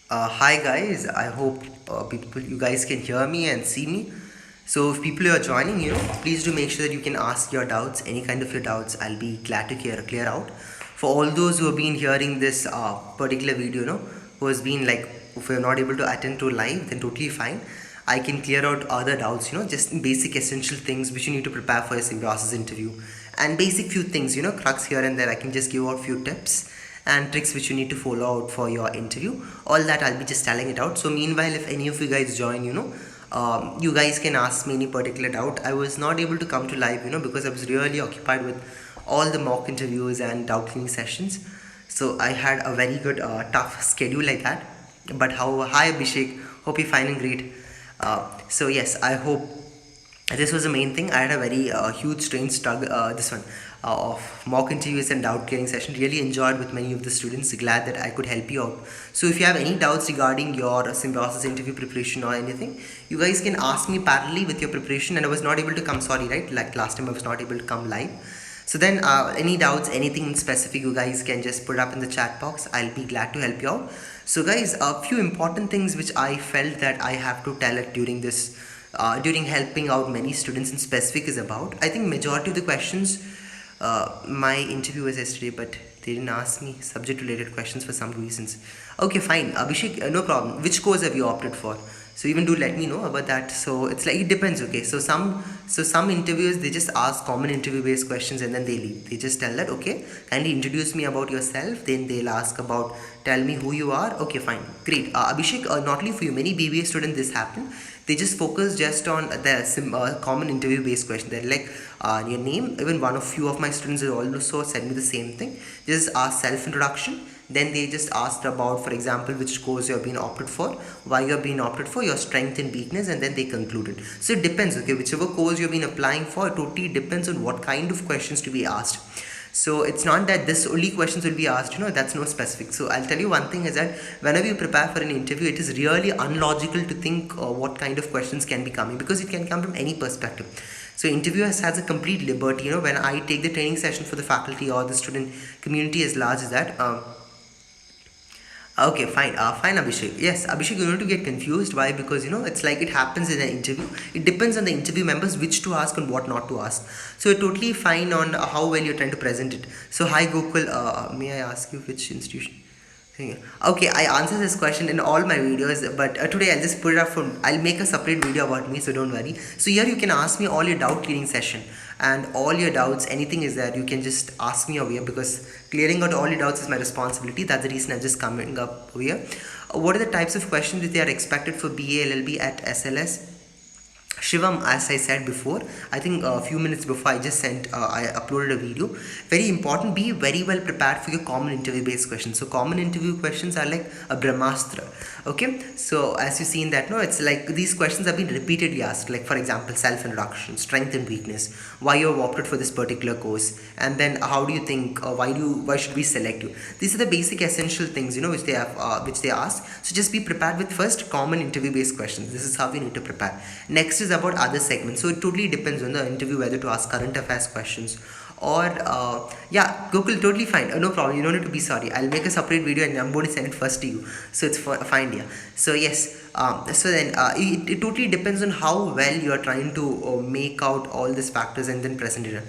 Hi guys, I hope you guys can hear me and see me. So if people are joining, please do make sure that you can ask your doubts, any kind of your doubts. I'll be glad to clear out. For all those who have been hearing this particular video, who has been like, if you're not able to attend to live, then totally fine. I can clear out other doubts, just basic essential things which you need to prepare for your symbiosis interview, and basic few things, crux here and there. I can just give out few tips and tricks which you need to follow out for your interview. All that I'll be just telling it out. So meanwhile, if any of you guys join, you guys can ask me any particular doubt. I was not able to come to live, because I was really occupied with all the mock interviews and doubt cleaning sessions. So I had a very good tough schedule like that. But how? Hi Abhishek, hope you're fine and great. So yes, I hope this was the main thing. I had a very huge strange struggle, this one, of mock interviews and doubt clearing session. Really enjoyed with many of the students. Glad that I could help you out. So if you have any doubts regarding your symbiosis interview preparation or anything, you guys can ask me parallelly with your preparation. And I was not able to come, sorry, right, like last time I was not able to come live. So then any doubts, anything in specific, you guys can just put up in the chat box. I'll be glad to help you out. So guys, a few important things which I felt that I have to tell it during this, during helping out many students in specific is about. I think majority of the questions, my interview was yesterday, but they didn't ask me subject related questions for some reasons. Okay, fine. Abhishek, no problem. Which course have you opted for? So even do let me know about that. So it's like it depends. Okay, so some interviewers, they just ask common interview based questions and then they leave. They just tell that, okay, kindly introduce me about yourself. Then they'll ask about, tell me who you are. Okay, fine, great. Abhishek, not only for you, many BBA students this happen. They just focus just on the common interview based question. They're like, your name. Even one of few of my students has also said me the same thing. Just ask self introduction. Then they just asked about, for example, which course you have been opted for, why you have been opted for, your strength and weakness, and then they concluded. So it depends. Okay, whichever course you have been applying for, it totally depends on what kind of questions to be asked. So it's not that this only questions will be asked, that's no specific. So I'll tell you one thing is that whenever you prepare for an interview, it is really unlogical to think what kind of questions can be coming, because it can come from any perspective. So interviewer has a complete liberty. When I take the training session for the faculty or the student community as large as that, okay, fine. Fine, Abhishek. Yes, Abhishek, you need to get confused. Why? Because it's like it happens in an interview. It depends on the interview members which to ask and what not to ask. So you're totally fine on how well you're trying to present it. So hi Gokul, may I ask you which institution? Okay, I answer this question in all my videos, but today I'll just put it up from. I'll make a separate video about me, so don't worry. So here you can ask me all your doubt clearing session, and all your doubts, anything is there, you can just ask me over here, because clearing out all your doubts is my responsibility. That's the reason I'm just coming up over here. What are the types of questions that they are expected for BA LLB at SLS? Shivam, as I said before, I think a few minutes before I uploaded a video. Very important, be very well prepared for your common interview based questions. So common interview questions are like a Brahmastra. Okay, so as you see in that, no, it's like these questions have been repeatedly asked. Like for example, self introduction, strength and weakness, why you have opted for this particular course, and then how do you think, why should we select you? These are the basic essential things, which they ask. So just be prepared with first common interview based questions. This is how we need to prepare. Next is about other segments. So it totally depends on the interview whether to ask current affairs questions or yeah, Google, totally fine. No problem, you don't need to be sorry. I'll make a separate video and I'm going to send it first to you, so it's fine. Yeah, so yes, so then it totally depends on how well you are trying to make out all these factors and then present it,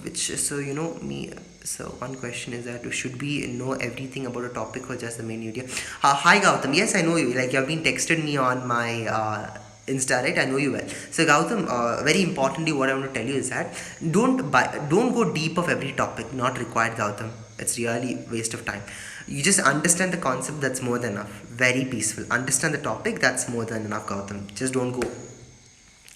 which so me. So one question is that should we know everything about a topic or just the main idea? Hi Gautam, yes I know you, like you have been texted me on my Insta, right? I know you well. So Gautam, very importantly, what I want to tell you is that don't go deep of every topic. Not required, Gautam. It's really waste of time. You just understand the concept. That's more than enough. Very peaceful. Understand the topic. That's more than enough, Gautam. Just don't go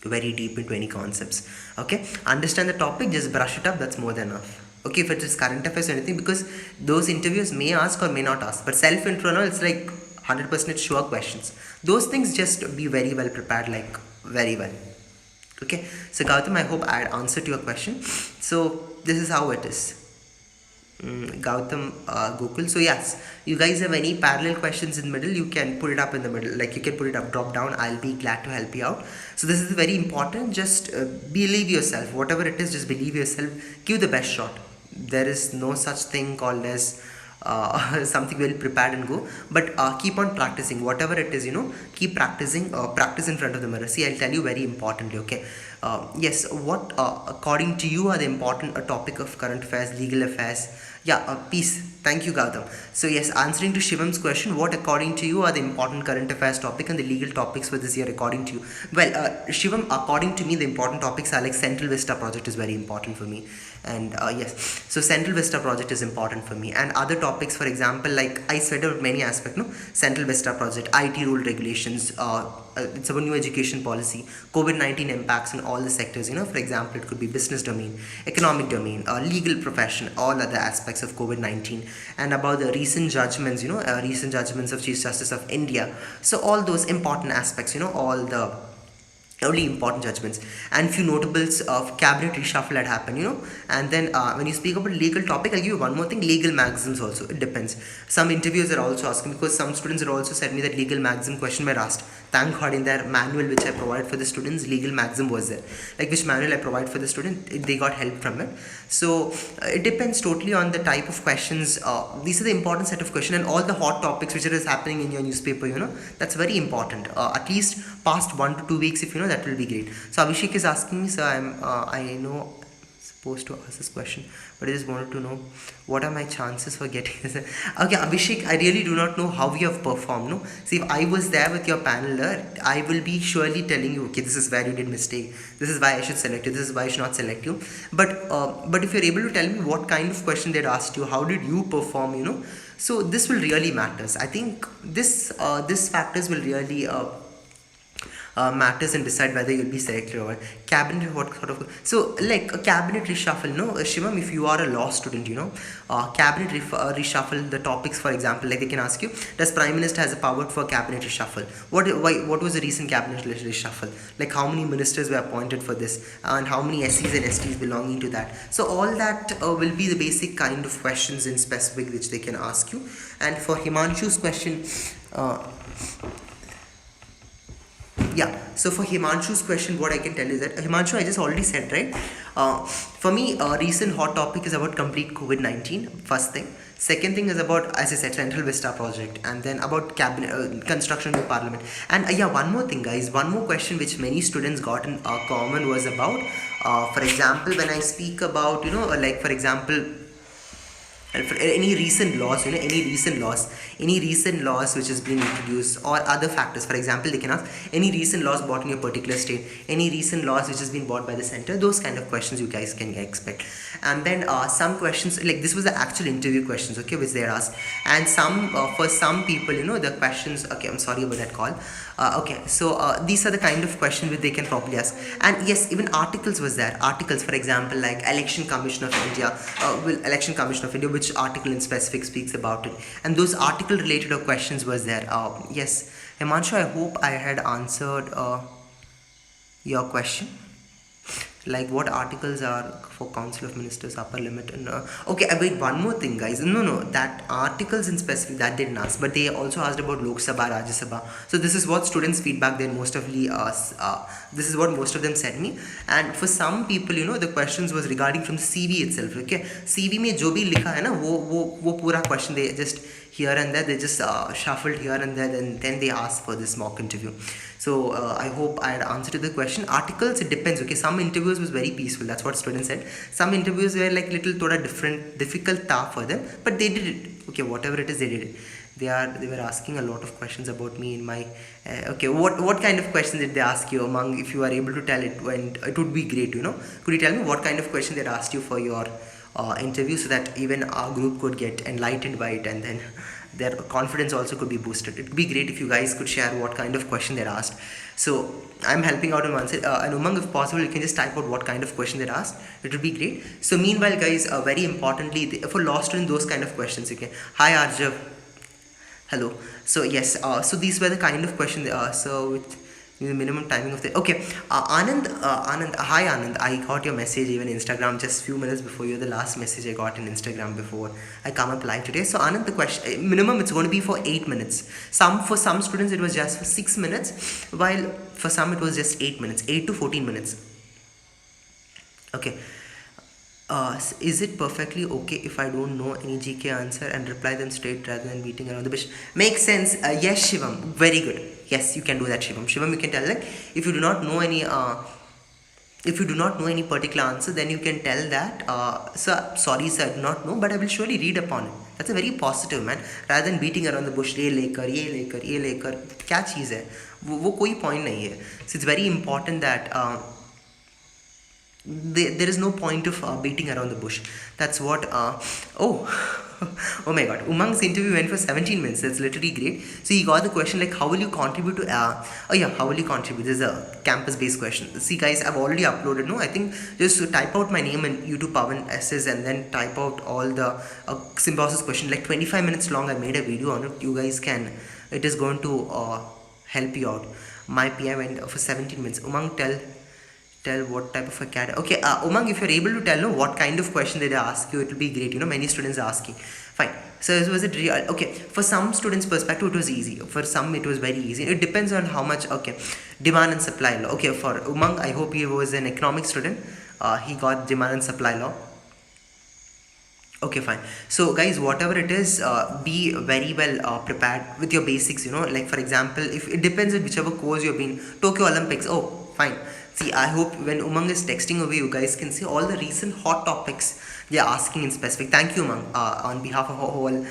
very deep into any concepts. Okay? Understand the topic. Just brush it up. That's more than enough. Okay, if it is current affairs or anything, because those interviews may ask or may not ask. But self-intro, no, it's like 100% sure questions. Those things just be very well prepared, like very well. Okay, so Gautam, I hope I had answered your question. So this is how it is. Gautam, Gokul. So yes, you guys have any parallel questions in the middle, you can put it up in the middle. Like you can put it up, drop down. I'll be glad to help you out. So this is very important. Just believe yourself. Whatever it is, just believe yourself. Give the best shot. There is no such thing called as something well prepared and go. But keep on practicing whatever it is, keep practicing. Practice in front of the mirror. See, I'll tell you very importantly. Okay, yes, what according to you are the important topic of current affairs, legal affairs? Yeah, peace. Thank you, Gautam. So yes, answering to Shivam's question, what according to you are the important current affairs topic and the legal topics for this year according to you? Well, Shivam, according to me, the important topics are like Central Vista project is very important for me, and yes, so Central Vista project is important for me, and other topics, for example, like I said about many aspects, no, Central Vista project, IT rule regulations. It's about new education policy, COVID-19 impacts in all the sectors. For example, it could be business domain, economic domain, legal profession, all other aspects of COVID-19, and about the recent judgments, recent judgments of Chief Justice of India. So all those important aspects, all the only important judgments, and few notables of cabinet reshuffle had happened, and then when you speak about legal topic, I'll give you one more thing, legal maxims also. It depends. Some interviews are also asking, because some students had also said me that legal maxim question were asked. Thank God in their manual which I provide for the students, legal maxim was there, like which manual I provide for the student, they got help from it. So it depends totally on the type of questions. These are the important set of questions, and all the hot topics which is happening in your newspaper, that's very important. At least past 1 to 2 weeks, if that will be great. So Abhishek is asking me, sir, I know supposed to ask this question, but I just wanted to know what are my chances for getting this. Okay, Abhishek, I really do not know how you have performed. No, see, if I was there with your panel, I will be surely telling you, okay, this is where you did mistake. This is why I should select you. This is why I should not select you. But if you're able to tell me what kind of question they'd asked you, how did you perform, so this will really matters. I think this factors will really matters and decide whether you'll be selected or not. Cabinet, what sort of, so like a cabinet reshuffle, no, Shivam, if you are a law student, cabinet reshuffle, the topics, for example, like they can ask you, does Prime Minister has a power for cabinet reshuffle? What was the recent cabinet reshuffle? Like how many ministers were appointed for this, and how many SCs and STs belonging to that? So all that will be the basic kind of questions in specific which they can ask you. And for Himanshu's question, yeah, so for Himanshu's question, what I can tell is that, Himanshu, I just already said, right? For me, recent hot topic is about complete COVID-19, first thing. Second thing is about, as I said, Central Vista project, and then about cabinet construction of parliament. And yeah, one more thing, guys, one more question which many students got in common was about, for example, when I speak about, like for example, and for any recent laws, any recent laws which has been introduced, or other factors. For example, they can ask any recent laws brought in your particular state, any recent laws which has been brought by the center. Those kind of questions you guys can expect. And then some questions, like this was the actual interview questions, okay, which they are asked. And some for some people, the questions, okay, I'm sorry about that call. Okay, so these are the kind of questions which they can probably ask. And yes, even articles was there. Articles, for example, like Election Commission of India, which article in specific speaks about it. And those article related questions was there. Yes, Himanshu, I hope I had answered your question. Like what articles are for Council of Ministers upper limit, and okay, wait, one more thing, guys. No, that articles in specific that they didn't ask, but they also asked about Lok Sabha, Rajya Sabha. So this is what students feedback then most of this is what most of them said me. And for some people, the questions was regarding from the CV itself. Okay, CV में जो भी लिखा है ना, वो पूरा question they just here and there, they just shuffled here and there, and then they asked for this mock interview. So I hope I had answered to the question. Articles, it depends. Okay, some interviews was very peaceful. That's what students said. Some interviews were like little thoda difficult for them, but they did it. Okay, whatever it is, they did it. They were asking a lot of questions about me in my okay, what kind of questions did they ask you? Among, if you are able to tell it, when it would be great. Could you tell me what kind of question they asked you for your interview, so that even our group could get enlightened by it, and then their confidence also could be boosted. It would be great if you guys could share what kind of question they're asked. So I'm helping out on one side, and Umang, if possible, you can just type out what kind of question they're asked. It would be great. So meanwhile, guys, very importantly, for law students, those kind of questions. Okay, hi Arjav, hello. So yes, so these were the kind of questions. So with the minimum timing of the, okay, Anand, hi Anand, I got your message even Instagram just few minutes before you. The last message I got in Instagram before I come up live today. So Anand, the question minimum it's going to be for 8 minutes. For some students it was just for 6 minutes, while for some it was just 8 minutes, 8 to 14 minutes. Okay. Is it perfectly okay if I don't know any GK answer and reply them straight rather than beating around the bush? Makes sense. Yes, Shivam. Very good. Yes, you can do that, Shivam. Shivam, you can tell, like, if you do not know any particular answer, then you can tell that, sir, sorry sir, I do not know, but I will surely read upon it. That's a very positive, man. Rather than beating around the bush, ये लेकर क्या चीज़ है, वो कोई point नहीं है. So it's very important that there is no point of beating around the bush. That's what oh oh my god, Umang's interview went for 17 minutes. That's literally great. So he got the question like, how will you contribute to how will you contribute? This is a campus based question. See guys, I've already uploaded. No, I think just type out my name in YouTube, Pawan SS, and then type out all the symbiosis question, like 25 minutes long. I made a video on it. You guys can, it is going to help you out. My PI went for 17 minutes. Umang, tell what type of a cat. Okay, Umang, if you're able to tell what kind of question they ask you, it will be great. Many students are asking. Fine. So was it real? Okay, for some students' perspective, it was easy. For some, it was very easy. It depends on how much. Okay, demand and supply law. Okay, for Umang, I hope he was an economics student. He got demand and supply law. Okay, fine. So guys, whatever it is, be very well prepared with your basics. Like for example, if it depends on whichever course you've been. Tokyo Olympics. Oh, fine. See, I hope when Umang is texting away, you guys can see all the recent hot topics they are asking in specific. Thank you, Umang, on behalf of our whole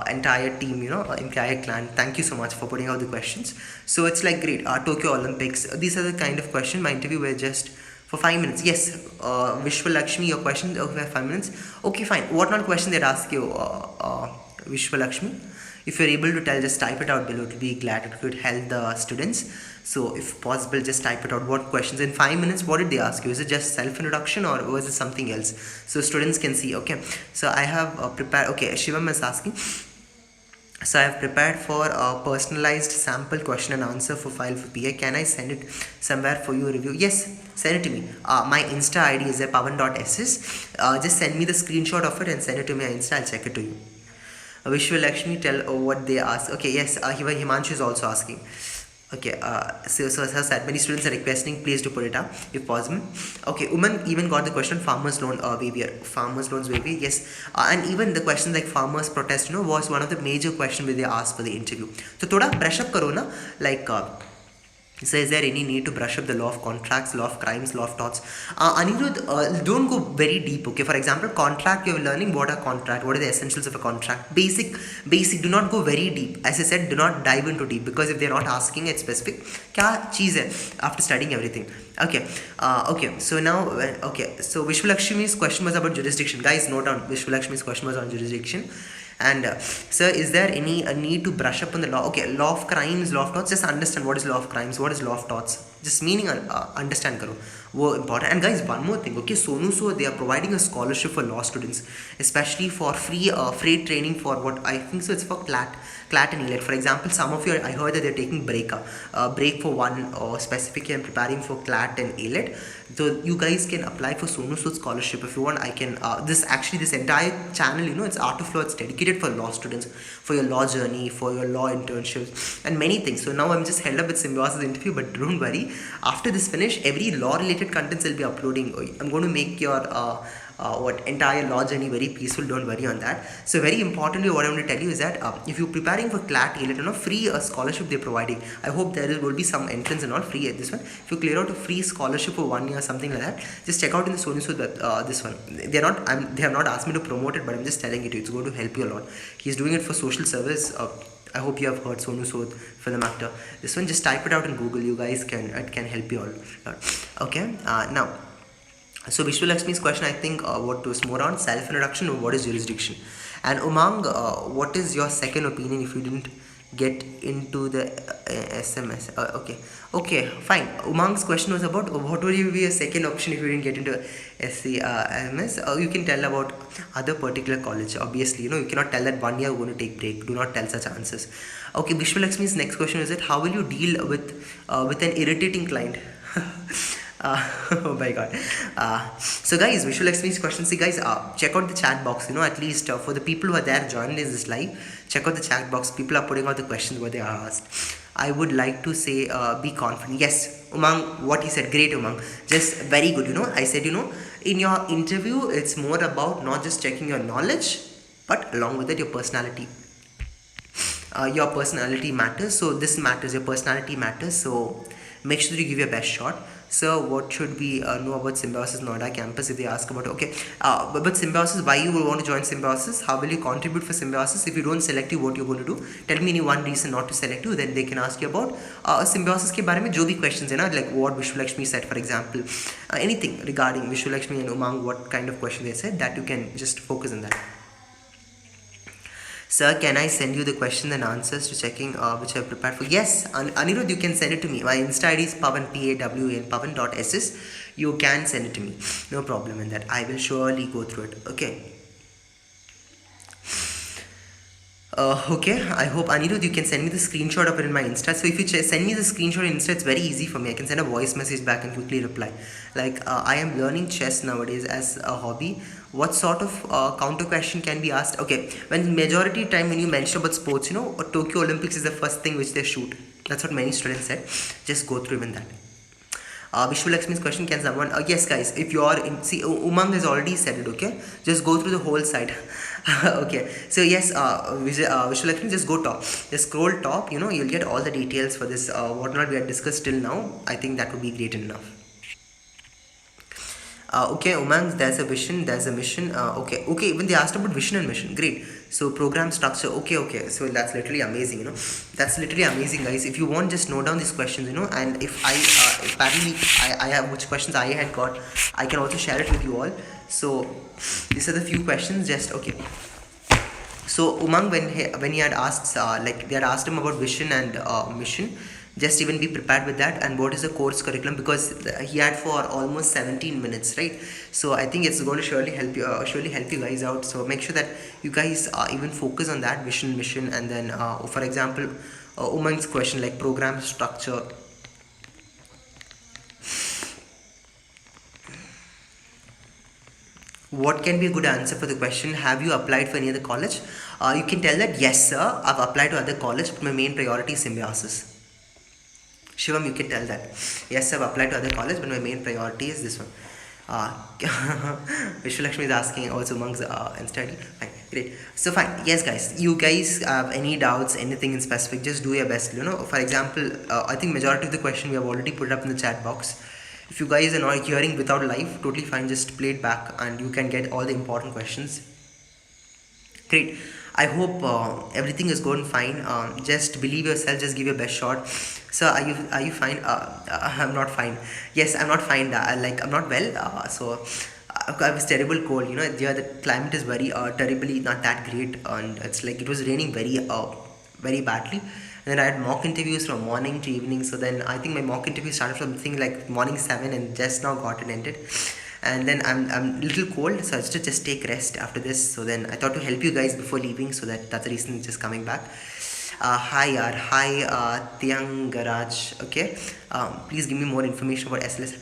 entire team, entire clan. Thank you so much for putting out the questions. So it's like great. Tokyo Olympics. These are the kind of questions. My interview were just for 5 minutes. Yes, Vishwa Lakshmi, your question over 5 minutes. Okay, fine. What not question they'd ask you, Vishwa Lakshmi? If you're able to tell, just type it out below. It will be glad. It could help the students. So if possible, just type it out. What questions in 5 minutes? What did they ask you? Is it just self-introduction or was it something else? So students can see. Okay. So I have prepared. Okay, Shivam is asking. So I have prepared for a personalized sample question and answer for file for PA. Can I send it somewhere for you review? Yes, send it to me. My Insta ID is Pawan.SS. Just send me the screenshot of it and send it to me on Insta. I'll check it to you. Vishwa Lakshmi, tell what they ask. Okay, yes, Himanshu is also asking. Okay, so as I said, many students are requesting, please do put it up if possible. Okay, Uman even got the question farmers loan waiver, farmers loans waiver, yes, and even the question like farmers protest, was one of the major questions that they asked for the interview. So thoda brush up karo na, like so is there any need to brush up the law of contracts, law of crimes, law of torts? Anirudh, don't go very deep, okay? For example, contract, you're learning what are contract, what are the essentials of a contract. Basic, do not go very deep. As I said, do not dive into deep, because if they're not asking it specific, kya cheez hai, after studying everything. Okay, okay, so now, okay, so Vishwa Lakshmi's question was about jurisdiction. Guys, note down, Vishwa Lakshmi's question was on jurisdiction. And sir, is there any need to brush up on the law? Okay, law of crimes, law of torts. Just understand what is law of crimes, what is law of torts. Just meaning understand karo. Wo important. And guys, one more thing. Okay, Sonu so they are providing a scholarship for law students, especially for free training for what I think so. It's for CLAT and ELET. For example, some of you, I heard that they're taking break for one specifically and preparing for CLAT and ELET. So you guys can apply for Sonu Sood scholarship if you want. I can this entire channel, it's Art of Law. It's dedicated for law students, for your law journey, for your law internships and many things. So now I'm just held up with Symbiosis interview, but don't worry. After this finish, every law related contents will be uploading. I'm going to make your entire law journey very peaceful. Don't worry on that. So very importantly, what I want to tell you is that if you're preparing for CLAT, free scholarship they're providing. I hope there will be some entrance and all free at this one. If you clear out a free scholarship for 1 year, something like that, just check out in the Sony so that this one. They have not asked me to promote it, but I'm just telling it to you. It's going to help you a lot. He's doing it for social service. I hope you have heard Sonu Sood, film actor. This one, just type it out in Google. You guys it can help you all. Okay, now. So Vishwa Lakshmi's question, I think, what was more on self-introduction or what is jurisdiction? And Umang, what is your second opinion if you didn't get into the SMS? Okay, fine. Umang's question was about what would be your second option if you didn't get into SMS? You can tell about other particular college. Obviously, you cannot tell that 1 year you're going to take break. Do not tell such answers. Okay, Vishwa Lakshmi's next question is that how will you deal with an irritating client? Oh my god. So guys, Vishwa Lakshmi's question. See guys, check out the chat box, at least for the people who are there joined in this live, check out the chat box. People are putting out the questions what they are asked. I would like to say be confident. Yes, Umang, what he said, great Umang, just very good. I said, In your interview, it's more about not just checking your knowledge, but along with it, your personality. Your personality matters, so this matters, your personality matters, so make sure that you give your best shot. So what should we know about Symbiosis Noida campus? If they ask about, okay, but Symbiosis, why you will want to join Symbiosis, how will you contribute for Symbiosis? If you don't select you, what you're going to do, tell me any one reason not to select you, then they can ask you about Symbiosis के बारे में जो भी questions है ना, like what Vishwalakshmi said, for example, anything regarding Vishwalakshmi and Umang, what kind of question they said, that you can just focus on that. Sir, can I send you the questions and answers to checking which I have prepared for? Yes, Anirudh, you can send it to me. My Insta ID is Pawan, Pawan, Pawan.ss. You can send it to me. No problem in that. I will surely go through it. Okay. Okay, I hope Anirudh, you can send me the screenshot of it in my Insta. So if you send me the screenshot in Insta, it's very easy for me. I can send a voice message back and quickly reply. Like I am learning chess nowadays as a hobby. What sort of counter question can be asked? Okay, when majority time when you mention about sports, Tokyo Olympics is the first thing which they shoot. That's what many students said. Just go through even that. Vishwalakshmi's question, can someone, yes guys, if you are in, see Umang has already said it, okay, just go through the whole site. Okay, so yes, Vishwalakshmi, just go top, just scroll top, you'll get all the details for this, what not we had discussed till now. I think that would be great enough. Okay, Umang, there's a vision, there's a mission. Okay, even they asked about vision and mission. Great. So program structure. Okay. So that's literally amazing. That's literally amazing, guys. If you want, just note down these questions. And if apparently I have which questions I had got, I can also share it with you all. So these are the few questions. Just okay. So Umang, when he had asked, like they had asked him about vision and mission. Just even be prepared with that, and what is the course curriculum, because he had for almost 17 minutes, right? So I think it's going to surely help you guys out. So make sure that you guys even focus on that vision, mission, and then for example, Umang's question like program structure. What can be a good answer for the question? Have you applied for any other college? You can tell that yes sir, I've applied to other college, but my main priority is Symbiosis. Shivam, you can tell that. Yes, I've applied to other college, but my main priority is this one. Vishwalakshmi is asking also amongst and study. Fine, great. So fine. Yes, guys. You guys have any doubts, anything in specific, just do your best. For example, I think majority of the question we have already put up in the chat box. If you guys are not hearing without live, totally fine. Just play it back, and you can get all the important questions. Great. I hope everything is going fine. Just believe yourself. Just give your best shot. So are you fine? I'm not fine. Yes, I'm not fine. Like I'm not well. So I have a terrible cold. Yeah, the climate is very terribly not that great, and it's like it was raining very badly. And then I had mock interviews from morning to evening. So then I think my mock interview started from something like morning 7 and just now got it ended. And then I'm a little cold, so I have to just take rest after this. So then I thought to help you guys before leaving, so that's the reason just coming back. Hi yaar, hi Tiang Garage. Okay, please give me more information about SLS.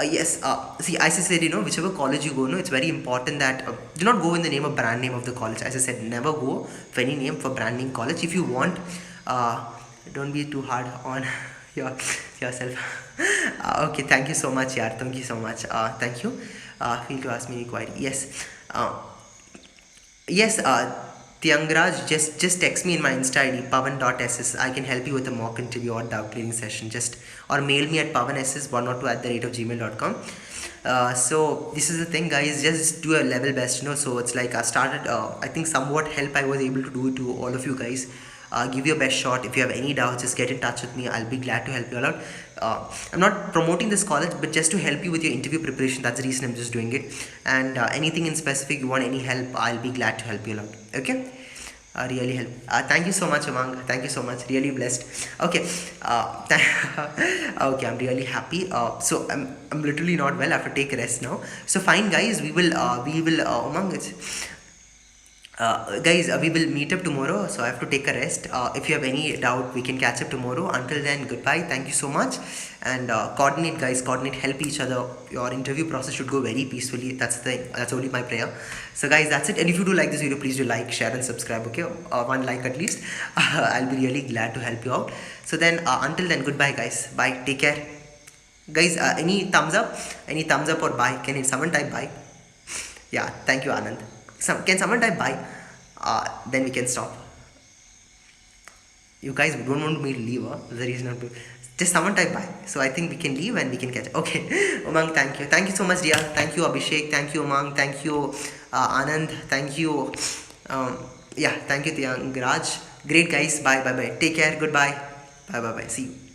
Yes, see, as I said, whichever college you go, it's very important that do not go in the name of brand name of the college. As I said, never go for any name for brand name college. If you want, don't be too hard on yourself. Okay, thank you so much, yaar. Thank you so much. Thank you. Feel to ask me any query. Yes. Yes, Tiangraj, just text me in my Insta ID, Pawan.ss. I can help you with a mock interview or doubt clearing session. Or mail me at pawanss102@gmail.com. So this is the thing, guys. Just do a level best, So it's like I started. I think somewhat help I was able to do to all of you guys. Give your best shot. If you have any doubts, just get in touch with me. I'll be glad to help you out. I'm not promoting this college, but just to help you with your interview preparation. That's the reason I'm just doing it. And anything in specific you want any help, I'll be glad to help you out. Okay, really help. Thank you so much, Amang. Thank you so much. Really blessed. Okay, okay, I'm really happy. So I'm literally not well. I have to take a rest now. So fine, guys. We will Amang. Guys, we will meet up tomorrow, so I have to take a rest. If you have any doubt, we can catch up tomorrow. Until then, goodbye. Thank you so much. And coordinate, guys. Coordinate. Help each other. Your interview process should go very peacefully. That's only my prayer. So, guys, that's it. And if you do like this video, please do like, share, and subscribe. Okay, one like at least. I'll be really glad to help you out. So then, until then, goodbye, guys. Bye. Take care, guys. Any thumbs up? Any thumbs up or bye? Can someone type bye? Yeah, thank you, Anand. Can someone type bye? Then we can stop. You guys don't want me to leave, huh? The reason I'm just someone type bye. So I think we can leave and we can catch. Okay, Umang, thank you. Thank you so much, dear. Thank you, Abhishek. Thank you, Umang. Thank you, Anand. Thank you. Um, yeah, thank you, Tiang. Raj. Great, guys. Bye, bye, bye. Take care. Goodbye. Bye, bye, bye. See you.